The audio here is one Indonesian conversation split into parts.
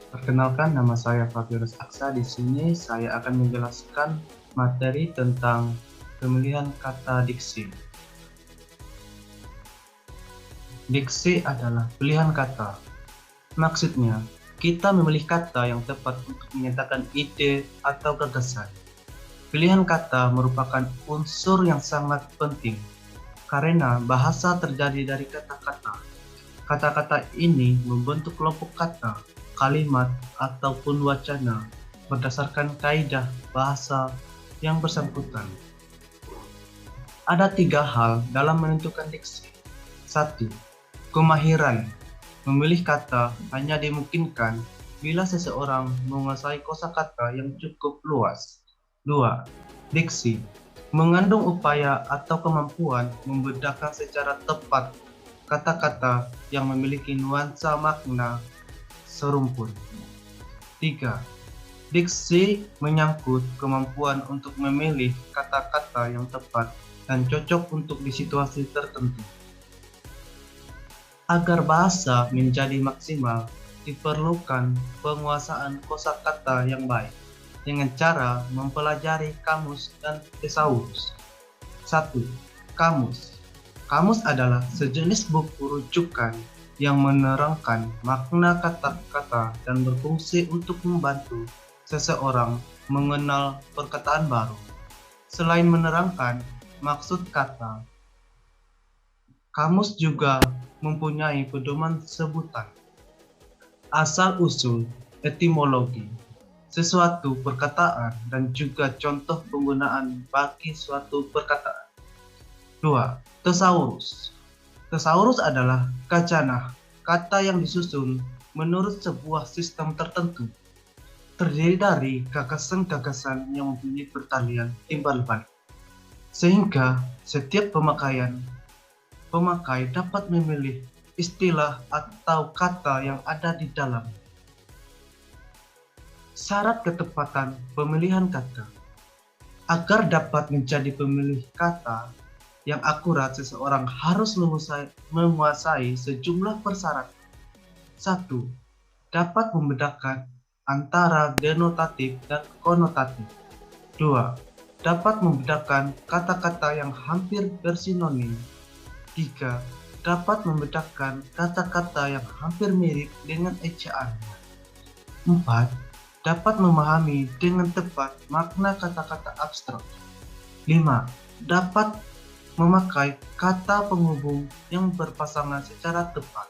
Perkenalkan, nama saya Fabirus Aksa. Di sini saya akan menjelaskan materi tentang pemilihan kata diksi. Diksi adalah pilihan kata. Maksudnya, kita memilih kata yang tepat untuk menyatakan ide atau gagasan. Pilihan kata merupakan unsur yang sangat penting karena bahasa terjadi dari kata-kata. Kata-kata ini membentuk kelompok kata, kalimat, ataupun wacana berdasarkan kaidah bahasa yang bersangkutan. Ada 3 hal dalam menentukan diksi. 1. Kemahiran. Memilih kata hanya dimungkinkan bila seseorang menguasai kosakata yang cukup luas. 2. Diksi. Mengandung upaya atau kemampuan membedakan secara tepat kata-kata yang memiliki nuansa makna serumpun. 3. Diksi menyangkut kemampuan untuk memilih kata-kata yang tepat dan cocok untuk di situasi tertentu. Agar bahasa menjadi maksimal, diperlukan penguasaan kosakata yang baik dengan cara mempelajari kamus dan thesaurus. 1. Kamus. Kamus adalah sejenis buku rujukan yang menerangkan makna kata-kata dan berfungsi untuk membantu seseorang mengenal perkataan baru. Selain menerangkan maksud kata, kamus juga mempunyai pedoman sebutan, asal-usul, etimologi, sesuatu perkataan, dan juga contoh penggunaan bagi suatu perkataan. 2. Thesaurus. Thesaurus adalah kacana kata yang disusun menurut sebuah sistem tertentu, terdiri dari gagasan-gagasan yang mempunyai pertalian timbal balik, sehingga setiap pemakai dapat memilih istilah atau kata yang ada di dalam. Syarat ketepatan pemilihan kata. Agar dapat menjadi pemilih kata yang akurat, seseorang harus menguasai sejumlah persyaratan. 1. Dapat membedakan antara denotatif dan konotatif. 2. Dapat membedakan kata-kata yang hampir bersinonim. 3. Dapat membedakan kata-kata yang hampir mirip dengan ejaannya. 4. Dapat memahami dengan tepat makna kata-kata abstrak. 5. Dapat memakai kata penghubung yang berpasangan secara tepat.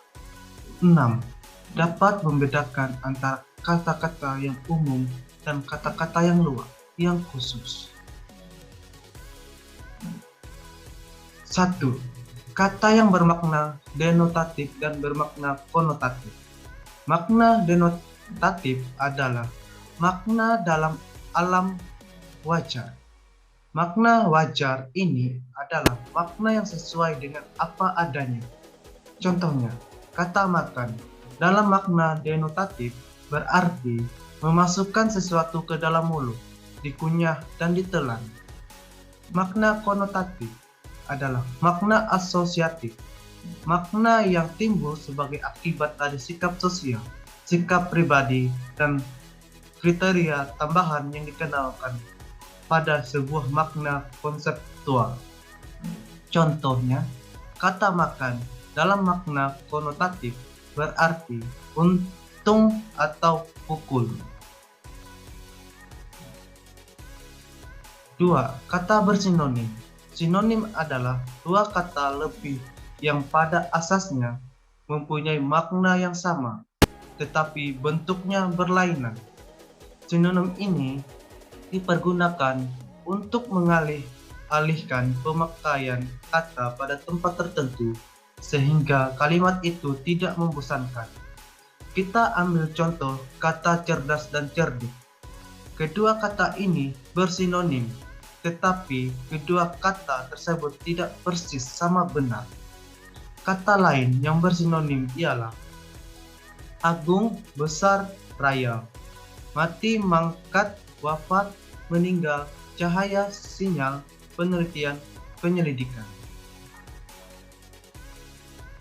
6. Dapat membedakan antara kata-kata yang umum dan kata-kata yang luas, yang khusus. 1. Kata yang bermakna denotatif dan bermakna konotatif. Makna denotatif adalah makna dalam alam wajar. Makna wajar ini adalah makna yang sesuai dengan apa adanya. Contohnya, kata makan dalam makna denotatif berarti memasukkan sesuatu ke dalam mulut, dikunyah dan ditelan. Makna konotatif adalah makna asosiatif, makna yang timbul sebagai akibat dari sikap sosial, sikap pribadi, dan kriteria tambahan yang dikenalkan pada sebuah makna konseptual. Contohnya, kata makan dalam makna konotatif berarti untung atau pukul. 2. Kata bersinonim. Sinonim adalah dua kata lebih yang pada asasnya mempunyai makna yang sama, tetapi bentuknya berlainan. Sinonim ini dipergunakan untuk mengalihkan pemakaian kata pada tempat tertentu sehingga kalimat itu tidak membosankan. Kita ambil contoh kata cerdas dan cerdik. Kedua kata ini bersinonim, tetapi kedua kata tersebut tidak persis sama benar. Kata lain yang bersinonim ialah agung, besar, raya, mati, mangkat, wafat, meninggal, cahaya, sinyal, penelitian, penyelidikan.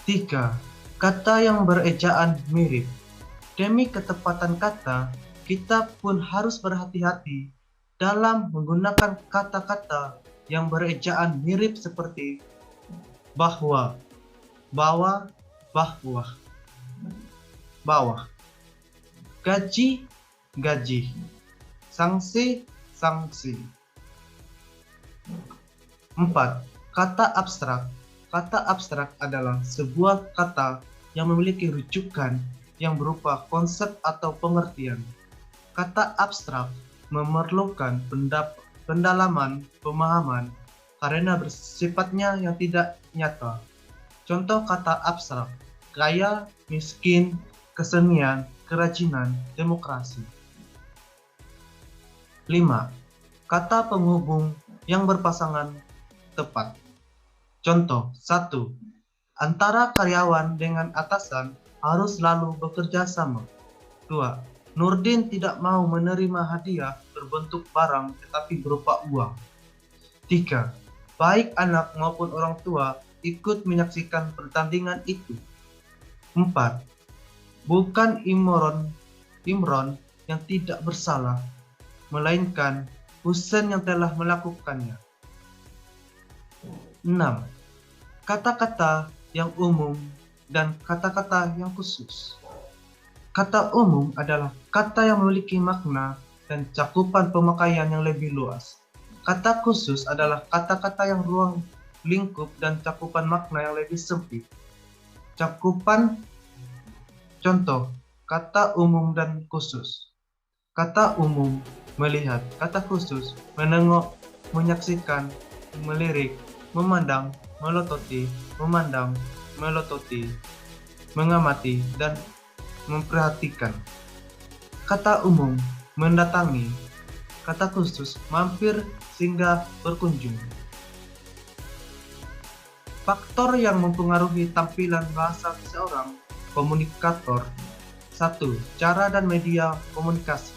3. Kata yang berejaan mirip. Demi ketepatan kata, kita pun harus berhati-hati dalam menggunakan kata-kata yang berejaan mirip seperti bahwa, bawa, bahwa, bawah, gaji, gaji, sanksi, sanksi. 4. Kata abstrak. Kata abstrak adalah sebuah kata yang memiliki rujukan yang berupa konsep atau pengertian. Kata abstrak memerlukan pendalaman pemahaman karena bersifatnya yang tidak nyata. Contoh kata abstrak: kaya, miskin, kesenian, kerajinan, demokrasi. 5. Kata penghubung yang berpasangan tepat. Contoh 1. Antara karyawan dengan atasan harus selalu bekerja sama. 2. Nurdin tidak mau menerima hadiah berbentuk barang tetapi berupa uang. 3. Baik anak maupun orang tua ikut menyaksikan pertandingan itu. 4. Bukan Imron yang tidak bersalah, melainkan Husain yang telah melakukannya. 6. Kata-kata yang umum dan kata-kata yang khusus. Kata umum adalah kata yang memiliki makna dan cakupan pemakaian yang lebih luas. Kata khusus adalah kata-kata yang ruang lingkup dan cakupan makna yang lebih sempit. Cakupan contoh kata umum dan khusus. Kata umum melihat, kata khusus menengok, menyaksikan, melirik, memandang, melototi, memandang, melototi, mengamati, dan memperhatikan. Kata umum mendatangi, kata khusus mampir, singgah, berkunjung. Faktor yang mempengaruhi tampilan bahasa seseorang komunikator. 1. Cara dan media komunikasi.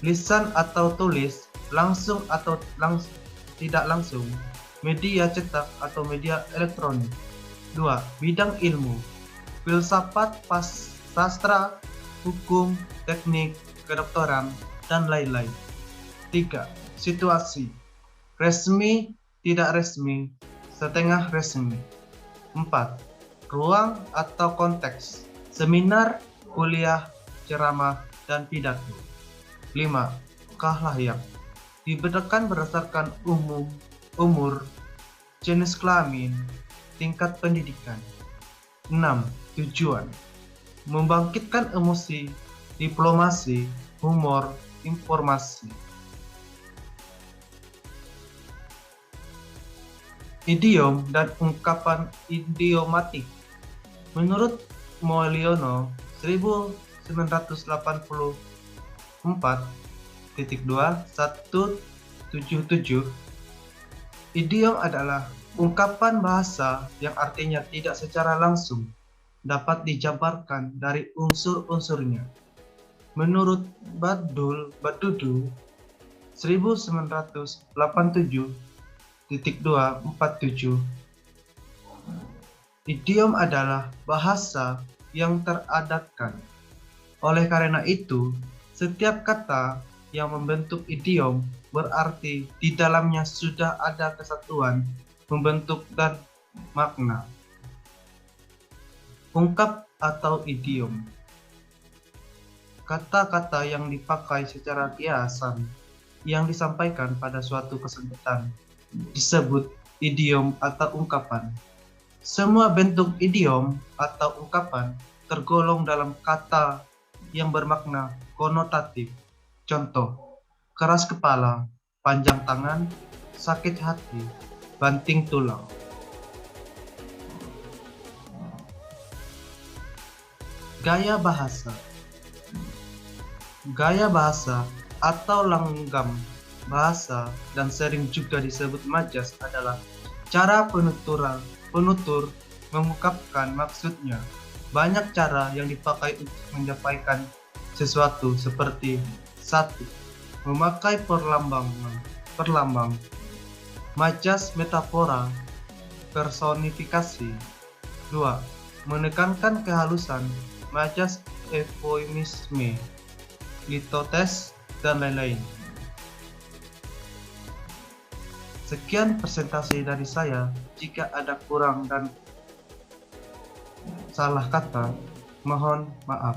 Lisan atau tulis, langsung atau tidak langsung, media cetak atau media elektronik. 2. Bidang ilmu, filsafat, sastra, hukum, teknik, kedokteran, dan lain-lain. 3. Situasi, resmi, tidak resmi, setengah resmi. 4. Ruang atau konteks, seminar, kuliah, ceramah, dan pidato. 5. Keahlian, dibedakan berdasarkan umur, jenis kelamin, tingkat pendidikan. 6. Tujuan, membangkitkan emosi, diplomasi, humor, informasi. Idiom dan ungkapan idiomatik. Menurut Moeliono 1984.2.177, idiom adalah ungkapan bahasa yang artinya tidak secara langsung dapat dijabarkan dari unsur-unsurnya. Menurut Badudu 1987.247, idiom adalah bahasa yang teradatkan. Oleh karena itu, setiap kata yang membentuk idiom berarti di dalamnya sudah ada kesatuan membentuk dan makna. Ungkap atau idiom. Kata-kata yang dipakai secara kiasan yang disampaikan pada suatu kesempatan disebut idiom atau ungkapan. Semua bentuk idiom atau ungkapan tergolong dalam kata yang bermakna konotatif. Contoh, keras kepala, panjang tangan, sakit hati, banting tulang. Gaya bahasa. Gaya bahasa atau langgam bahasa dan sering juga disebut majas adalah cara penutur mengungkapkan maksudnya. Banyak cara yang dipakai untuk menyampaikan sesuatu seperti 1. Memakai perlambang, majas, metafora, personifikasi. 2. Menekankan kehalusan, majas, eufemisme, litotes, dan lain-lain. Sekian presentasi dari saya. Jika ada kurang dan salah kata, mohon maaf.